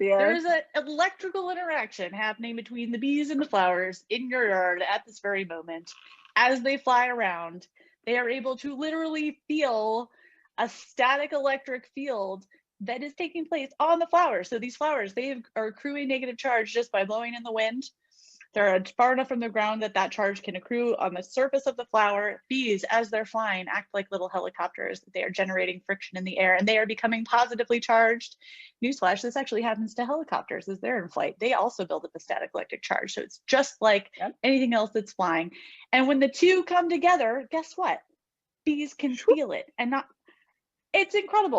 There Yes. is an electrical interaction happening between the bees and the flowers in your yard at this very moment. As they fly around, they are able to literally feel a static electric field that is taking place on the flowers. So these flowers, they are accruing negative charge just by blowing in the wind. They're far enough from the ground that that charge can accrue on the surface of the flower. Bees, as they're flying, act like little helicopters. They are generating friction in the air and they are becoming positively charged. Newsflash, this actually happens to helicopters as they're in flight. They also build up a static electric charge. So it's just like Yep. anything else that's flying. And when the two come together, guess what? Bees can feel it and not, it's incredible.